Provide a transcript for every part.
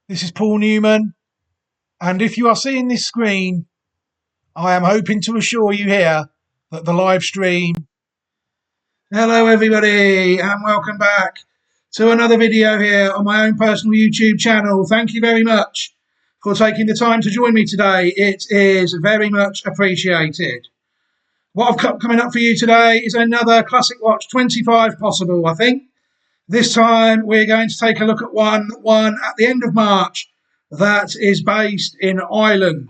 This is Paul Newman, and if you are seeing this screen, I am hoping to assure you here that the live stream. Hello, everybody, and welcome back to another video here on my own personal YouTube channel. Thank you very much for taking the time to join me today. It is very much appreciated. What I've got coming up for you today is another Classic Watch 25 possible, I think. This time we're going to take a look at one at the end of March that is based in Ireland.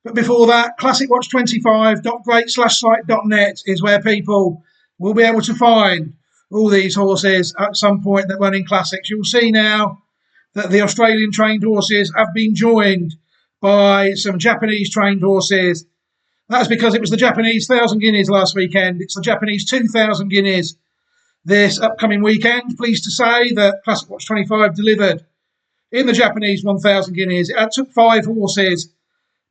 But before that, classicwatch25.great/site.net is where people will be able to find all these horses at some point that run in classics. You'll see now that the Australian trained horses have been joined by some Japanese trained horses. That's because it was the Japanese 1,000 guineas last weekend. It's the Japanese 2,000 guineas this upcoming weekend. Pleased to say that Classic Watch 25 delivered in the Japanese 1,000 guineas. It took 5 horses,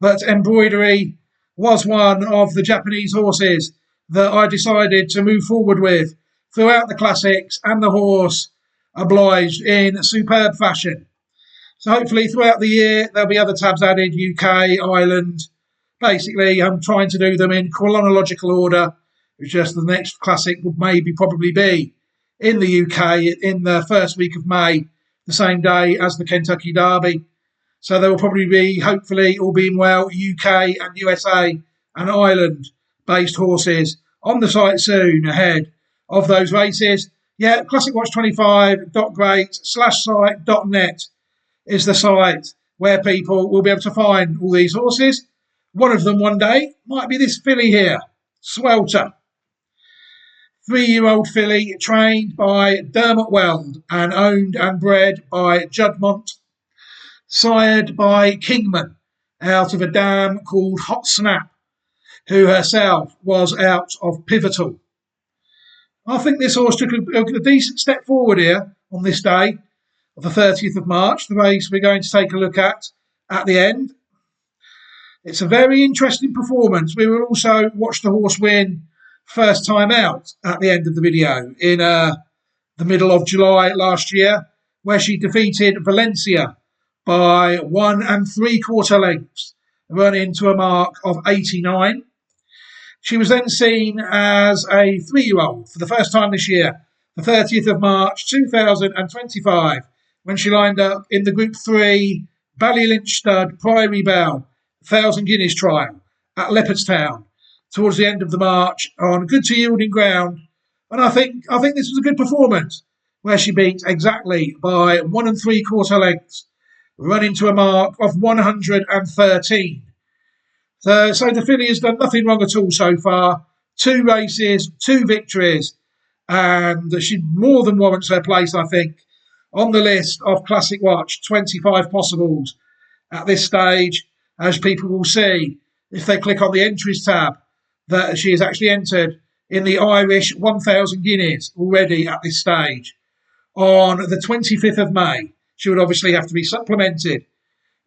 but Embroidery was one of the Japanese horses that I decided to move forward with throughout the classics, and the horse obliged in superb fashion. So hopefully throughout the year there'll be other tabs added: UK, Ireland. Basically, I'm trying to do them in chronological order. It's just the next classic would probably be in the UK in the first week of May, the same day as the Kentucky Derby. So there will probably be, hopefully, all being well, UK and USA and Ireland based horses on the site soon ahead of those races. Yeah, classicwatch25.great/site.net is the site where people will be able to find all these horses. One of them one day might be this filly here, Swelter. 3-year-old filly trained by Dermot Weld and owned and bred by Juddmonte, sired by Kingman out of a dam called Hot Snap, who herself was out of Pivotal. I think this horse took a decent step forward here on this day of the 30th of March, the race we're going to take a look at the end. It's a very interesting performance. We will also watch the horse win first time out at the end of the video in the middle of July last year, where she defeated Valencia by 1 3/4 lengths, running to a mark of 89. She was then seen as a 3-year-old for the first time this year, the 30th of March 2025, when she lined up in the Group 3 Ballylynch Stud Priory Bell 1,000 guineas trial at Leopardstown towards the end of the March on good to yielding ground. And I think this was a good performance, where she beat exactly by 1 3/4 lengths, running to a mark of 113. So the filly has done nothing wrong at all so far. 2 races, 2 victories, and she more than warrants her place, I think, on the list of Classic Watch 25 possibles at this stage, as people will see if they click on the entries tab that she has actually entered in the Irish 1,000 guineas already at this stage. On the 25th of May, she would obviously have to be supplemented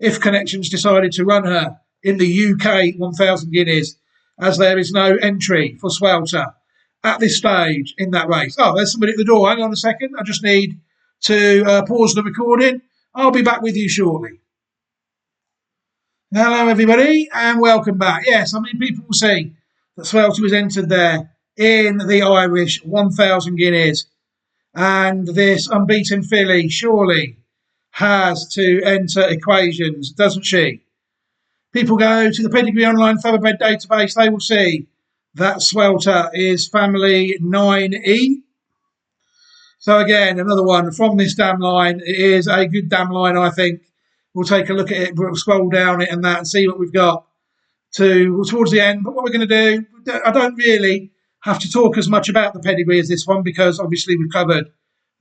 if Connections decided to run her in the UK 1,000 guineas, as there is no entry for Swelter at this stage in that race. Oh, there's somebody at the door. Hang on a second. I just need to pause the recording. I'll be back with you shortly. Hello, everybody, and welcome back. Yes, I mean, people will see that Swelter was entered there in the Irish 1,000 guineas, and this unbeaten filly surely has to enter equations, doesn't she? People go to the Pedigree Online Thoroughbred database, they will see that Swelter is family 9E. So again, another one from this dam line. It is a good dam line, I think. We'll take a look at it, we'll scroll down it and that and see what we've got towards the end. But what we're going to do, I don't really have to talk as much about the pedigree as this one, because obviously we've covered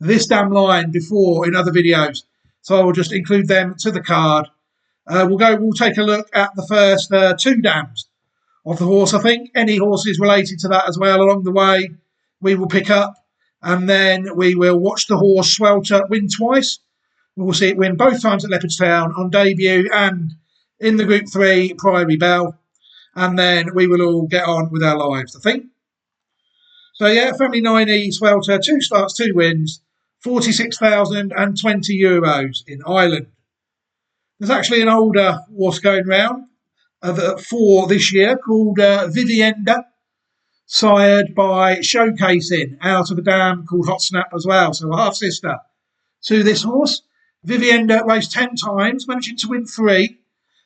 this dam line before in other videos. So I will just include them to the card. We'll take a look at the first 2 dams of the horse. I think any horses related to that as well along the way we will pick up, and then we will watch the horse Swelter win twice. We will see it win both times at Leopardstown on debut and in the Group 3 Priory Bell, and then we will all get on with our lives, I think. So yeah, family 9E Swelter, 2 starts, 2 wins, €46,020 in Ireland. There's actually an older horse going round for this year called Vivienda, sired by Showcasing out of a dam called Hot Snap as well, so a half sister to this horse. Vivienda raced 10 times, managing to win 3,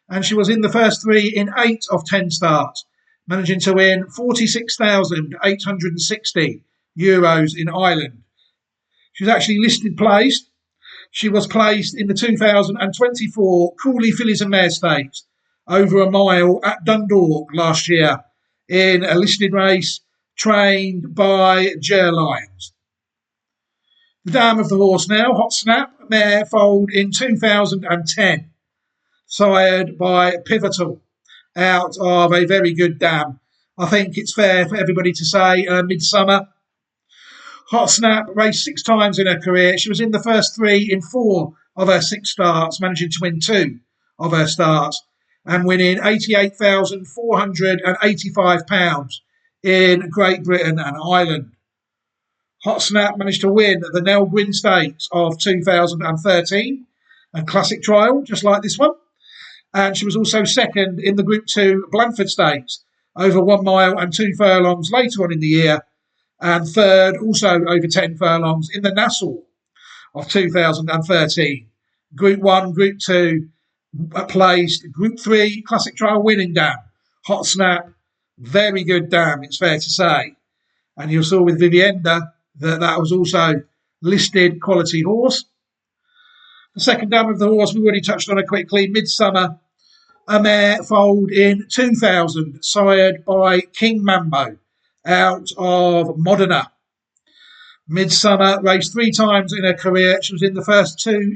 and she was in the first 3 in 8 of 10 starts, managing to win €46,860 in Ireland. She was actually listed placed. She was placed in the 2024 Crawley Fillies and Mare Stakes over a mile at Dundalk last year in a listed race trained by Gerlines. The dam of the horse now, Hot Snap, mare foaled in 2010, sired by Pivotal out of a very good dam. I think it's fair for everybody to say Midsummer. Hot Snap raced 6 times in her career. She was in the first 3 in 4 of her 6 starts, managing to win 2 of her starts and winning £88,485 in Great Britain and Ireland. Hot Snap managed to win the Nell Gwyn Stakes of 2013, a classic trial just like this one. And she was also second in the Group 2 Blandford Stakes over 1 mile and 2 furlongs later on in the year, and third also over 10 furlongs in the Nassau of 2013. Group 1, Group 2 placed, Group 3 classic trial winning dam. Hot Snap, very good dam, it's fair to say. And you saw with Vivienda that was also listed quality horse. The second dam of the horse, we've already touched on it quickly, Midsummer, a mare foaled in 2000, sired by King Mambo out of Modena. Midsummer raced 3 times in her career. She was in the first 2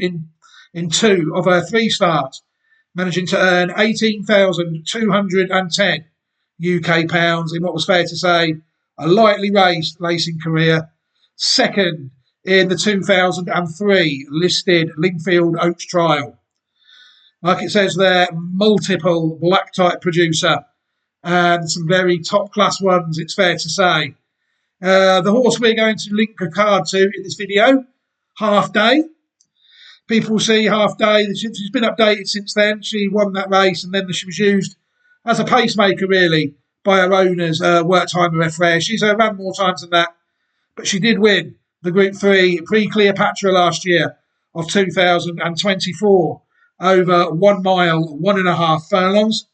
in 2 of her 3 starts, managing to earn £18,210 UK pounds in what was fair to say a lightly raced racing career. Second in the 2003 listed Lingfield Oaks trial. Like it says there, multiple black type producer and some very top class ones, it's fair to say. The horse we're going to link a card to in this video, Half Day. People see Half Day, she's been updated since then. She won that race and then she was used as a pacemaker really by her owners, Work Time of Rare. She's ran more times than that, but she did win the Group 3 Pre-Cleopatra last year of 2024 over 1 mile, 1.5 furlongs.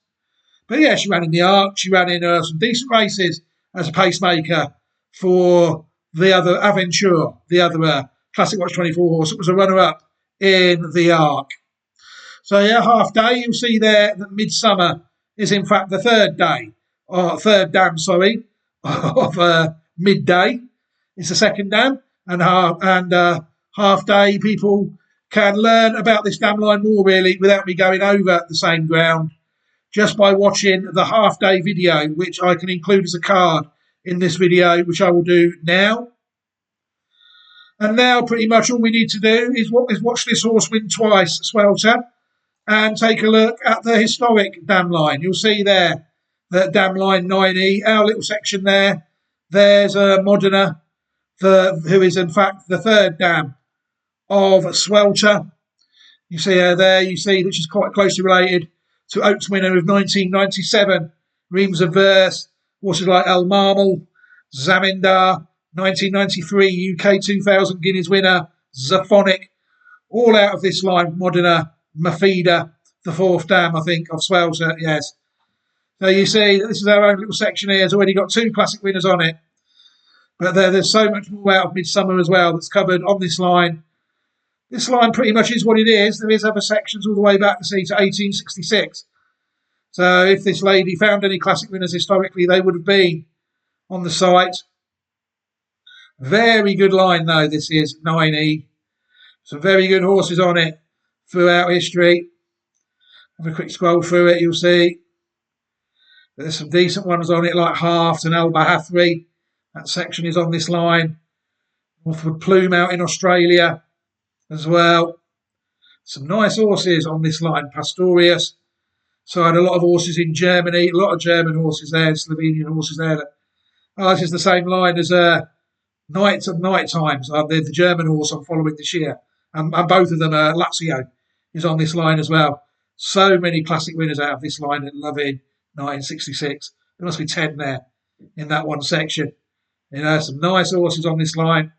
But yeah, she ran in the Arc. She ran in some decent races as a pacemaker for the other Aventure, the other Classic Watch 24 horse. It was a runner-up in the Arc. So yeah, Half Day. You'll see there that Midsummer is in fact the third dam, of Midday. It's the second dam, and Half Day. People can learn about this dam line more really without me going over the same ground, just by watching the Half Day video, which I can include as a card in this video, which I will do now. And now pretty much all we need to do is watch this horse win twice, Swelter, and take a look at the historic dam line. You'll see there that dam line 9E, our little section there. There's Modena, who is in fact the third dam of Swelter. You see her there, you see that she's quite closely related to Oaks winner of 1997, Reams of Verse, horses like El Marmal, Zamindar, 1993 UK 2000 Guineas winner, Zaphonic, all out of this line, Modena, Mafida, the fourth dam, I think, of Swelter, yes. So you see that this is our own little section here, it's already got 2 classic winners on it. But there's so much more out of Midsummer as well that's covered on this line. This line pretty much is what it is. There is other sections all the way back to 1866. So if this lady found any classic winners historically, they would have been on the site. Very good line though, this is 9E. Some very good horses on it throughout history. Have a quick scroll through it, you'll see there's some decent ones on it like Haft and El Bahathri. That section is on this line. Northwood Plume out in Australia as well. Some nice horses on this line. Pastorius. So I had a lot of horses in Germany, a lot of German horses there, Slovenian horses there. This is the same line as Night times. The German horse I'm following this year, and both of them are Lazio is on this line as well. So many classic winners out of this line at Loving 1966. There must be 10 there in that one section. You know, some nice horses on this line.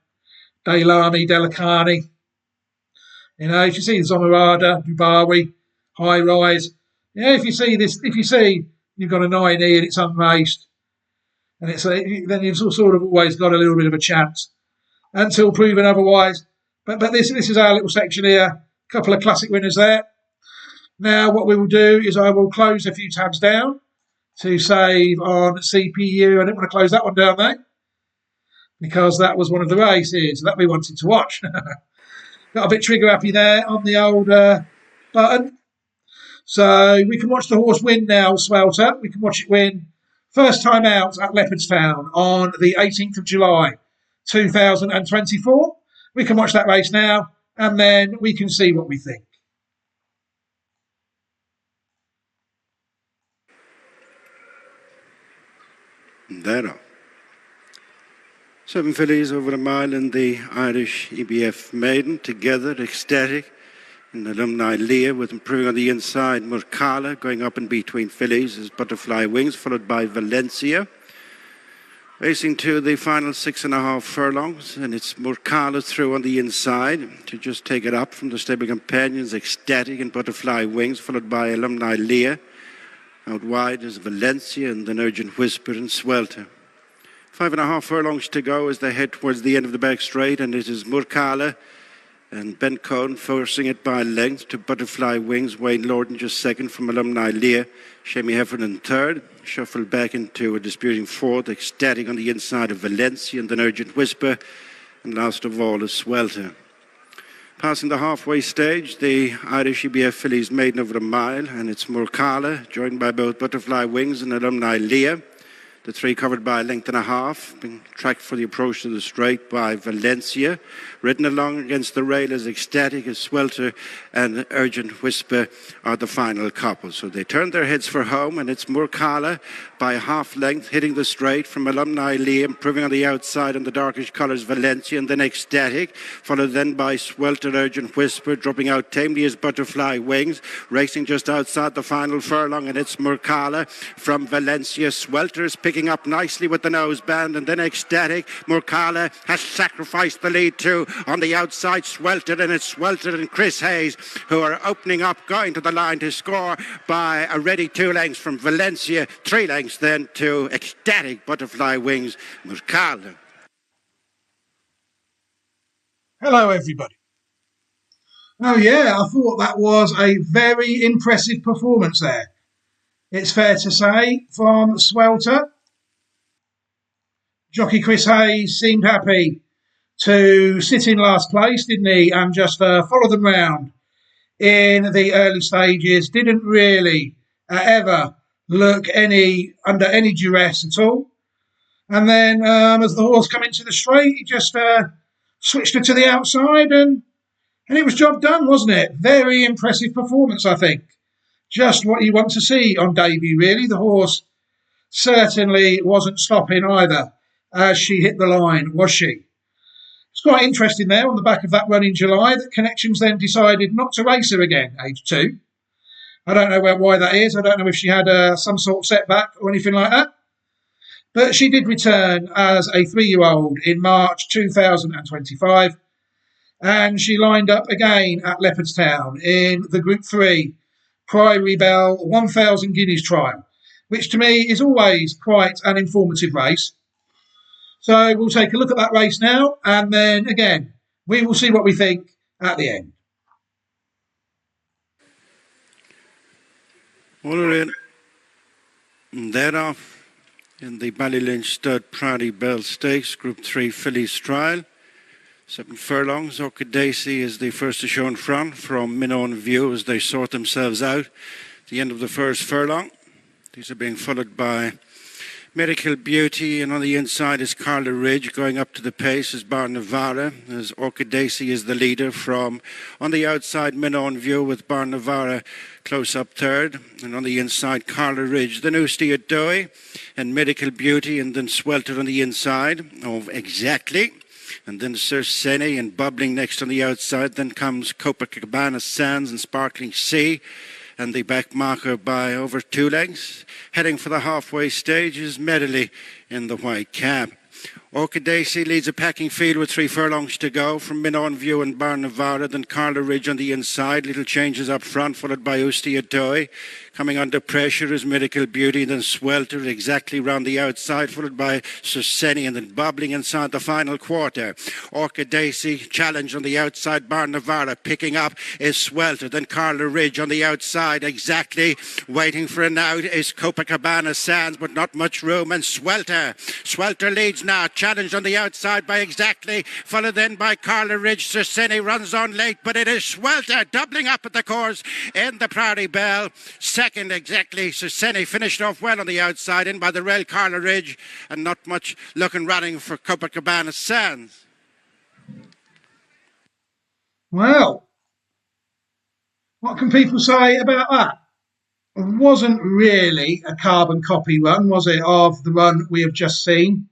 Daylami, Delicani. You know, if you see Zomarada, Dubawi, High Rise. Yeah, if you see you've got a 9E and it's unraced, and then you've sort of always got a little bit of a chance until proven otherwise. But this is our little section here. A couple of classic winners there. Now what we will do is I will close a few tabs down to save on CPU. I didn't want to close that one down there because that was one of the races that we wanted to watch. Got a bit trigger happy there on the old button. So we can watch the horse win now, Swelter. We can watch it win first time out at Leopardstown on the 18th of July 2024. We can watch that race now and then we can see what we think. There. 7 fillies over a mile in the Irish EBF maiden, together, ecstatic. And Alumni Leah with improving on the inside. Murkala going up in between fillies is Butterfly Wings, followed by Valencia. Racing to the final 6.5 furlongs, and it's Murkala through on the inside to just take it up from the stable companions, Ecstatic and Butterfly Wings, followed by Alumni Leah. Out wide is Valencia and then Urgent Whisper and Swelter. 5.5 furlongs to go as they head towards the end of the back straight, and it is Murkala and Ben Cohn forcing it by length to Butterfly Wings. Wayne Lorden just second from Alumni Leah. Shamie Heffernan third. Shuffled back into a disputing fourth. Ecstatic on the inside of Valencia and then Urgent Whisper. And last of all is Swelter. Passing the halfway stage, the Irish EBF fillies maiden over a mile, and it's Murkala, joined by both Butterfly Wings and Alumni Leah. The three covered by a length and a half, being tracked for the approach to the straight by Valencia. Ridden along against the rail as Ecstatic, as Swelter and Urgent Whisper are the final couple. So they turn their heads for home, and it's Murkala by a half length, hitting the straight from Alumni Lee, improving on the outside on the darkish colours Valencia, and then Ecstatic, followed then by Swelter, Urgent Whisper, dropping out tamely as Butterfly Wings, racing just outside the final furlong, and it's Murkala from Valencia. Swelter is picking up nicely with the noseband, and then Ecstatic. Murkala has sacrificed the lead too on the outside. Swelter, and it's Swelter and Chris Hayes who are opening up, going to the line to score by a ready 2 lengths from Valencia, 3 lengths then to Ecstatic, Butterfly Wings, Murkala. Hello everybody. Oh yeah, I thought that was a very impressive performance there. It's fair to say from Swelter. Jockey Chris Hayes seemed happy to sit in last place, didn't he, and just follow them round in the early stages. Didn't really ever look under any duress at all. And then as the horse came into the straight, he just switched her to the outside, and it was job done, wasn't it? Very impressive performance, I think. Just what you want to see on debut, really. The horse certainly wasn't stopping either as she hit the line, was she? It's quite interesting there on the back of that run in July that Connections then decided not to race her again, age 2. I don't know why that is. I don't know if she had some sort of setback or anything like that. But she did return as a 3-year-old in March 2025. And she lined up again at Leopardstown in the Group 3 Priory Bell 1,000 Guineas trial, which to me is always quite an informative race. So we'll take a look at that race now, and then again, we will see what we think at the end. Well, thereof in the Ballylynch Stud Priory Bell Stakes, Group 3 Fillies trial. 7 furlongs. Orchidaceae is the first to show in front from Minnow View as they sort themselves out. At the end of the first furlong. These are being followed by Medical Beauty, and on the inside is Carla Ridge. Going up to the pace is Bar Navarra, as Orchidaceae is the leader from on the outside, Minon View with Bar Navarra close up third, and on the inside Carla Ridge, then Usti Doe and Medical Beauty, and then Swelter on the inside of Exactly, and then Circene and Bubbling next on the outside. Then comes Copacabana Sands and Sparkling Sea, and the back marker by over 2 lengths. Heading for the halfway stage is Medley in the white cap. Orchidaceae leads a packing field with 3 furlongs to go from Minon View and Bar Navarra, then Carla Ridge on the inside. Little changes up front, followed by Usti Atoy. Coming under pressure is Medical Beauty, then Swelter exactly round the outside, followed by Circene, and then Bubbling inside the final quarter. Orchidaceae challenge on the outside, Bar Navarra. Picking up is Swelter, then Carla Ridge on the outside. Exactly waiting for an out is Copacabana Sands, but not much room, and Swelter. Swelter leads now, challenged on the outside by Exactly, followed then by Carla Ridge. Circene runs on late, but it is Swelter doubling up at the course in the Prairie Bell. Second Exactly, Circene finished off well on the outside, in by the rail Carla Ridge, and not much looking running for Copacabana Sands. Well, what can people say about that? It wasn't really a carbon copy run, was it, of the run we have just seen?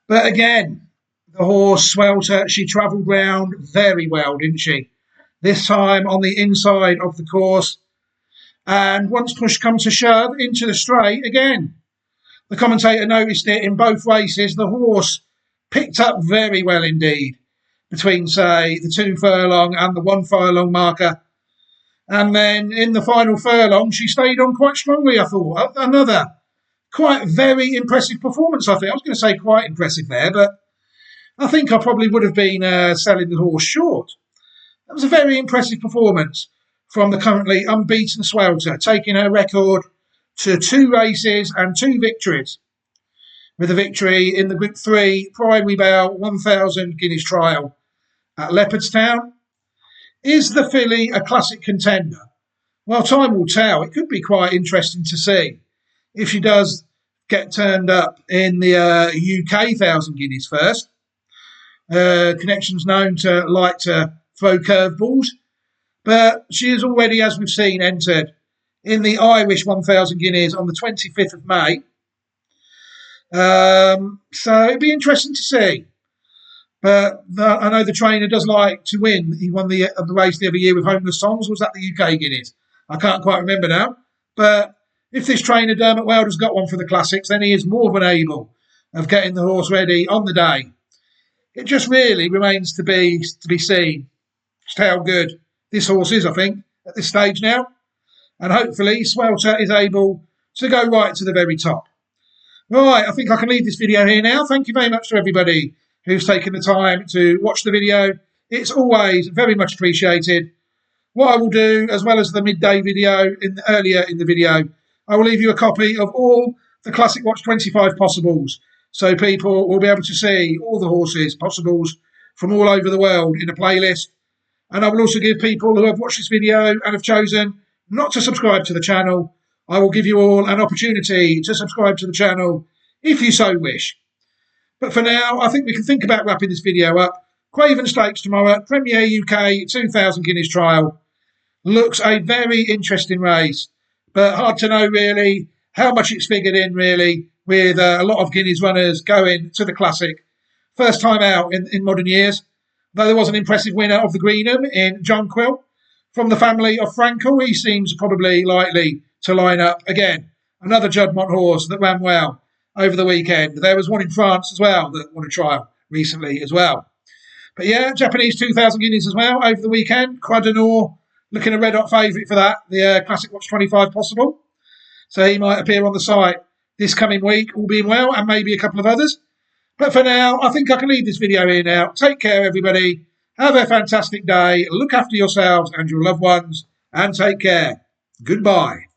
But again, the horse Swelter, she travelled round very well, didn't she? This time on the inside of the course. And once push comes to shove, into the straight again. The commentator noticed it in both races. The horse picked up very well indeed between, say, the 2 furlong and the 1 furlong marker. And then in the final furlong, she stayed on quite strongly, I thought. Another quite very impressive performance, I think. I was going to say quite impressive there, but I think I probably would have been selling the horse short. That was a very impressive performance from the currently unbeaten Swelter, taking her record to 2 races and 2 victories, with a victory in the Group 3 Primary Bell 1,000 Guineas Trial at Leopardstown. Is the filly a classic contender? Well, time will tell. It could be quite interesting to see if she does get turned up in the UK 1,000 Guineas first. Connection's known to like to throw curveballs, but she is already, as we've seen, entered in the Irish 1,000 Guineas on the 25th of May. So it'd be interesting to see. But I know the trainer does like to win. He won the race the other year with Homeless Songs. Was that the UK Guineas? I can't quite remember now. But if this trainer, Dermot Weld, has got one for the Classics, then he is more than able of getting the horse ready on the day. It just really remains to be seen just how good this horse is, I think, at this stage now. And hopefully Swelter is able to go right to the very top. Right, I think I can leave this video here now. Thank you very much to everybody who's taken the time to watch the video. It's always very much appreciated. What I will do, as well as the midday video earlier in the video, I will leave you a copy of all the Classic Watch 25 possibles, so people will be able to see all the horses possibles from all over the world in a playlist. And I will also give people who have watched this video and have chosen not to subscribe to the channel, I will give you all an opportunity to subscribe to the channel if you so wish. But for now, I think we can think about wrapping this video up. Craven Stakes tomorrow, Premier UK 2,000 Guineas Trial. Looks a very interesting race, but hard to know really how much it's figured in really, with a lot of Guineas runners going to the Classic. First time out in modern years, though there was an impressive winner of the Greenham in John Quill. From the family of Frankel, he seems probably likely to line up again. Another Judmont horse that ran well over the weekend. There was one in France as well that won a trial recently as well. But yeah, Japanese 2,000 Guineas as well over the weekend. Quadenor looking a red hot favourite for that, the Classic Watch 25 possible. So he might appear on the site this coming week, all being well, and maybe a couple of others. But for now, I think I can leave this video here now. Take care, everybody. Have a fantastic day. Look after yourselves and your loved ones, and take care. Goodbye.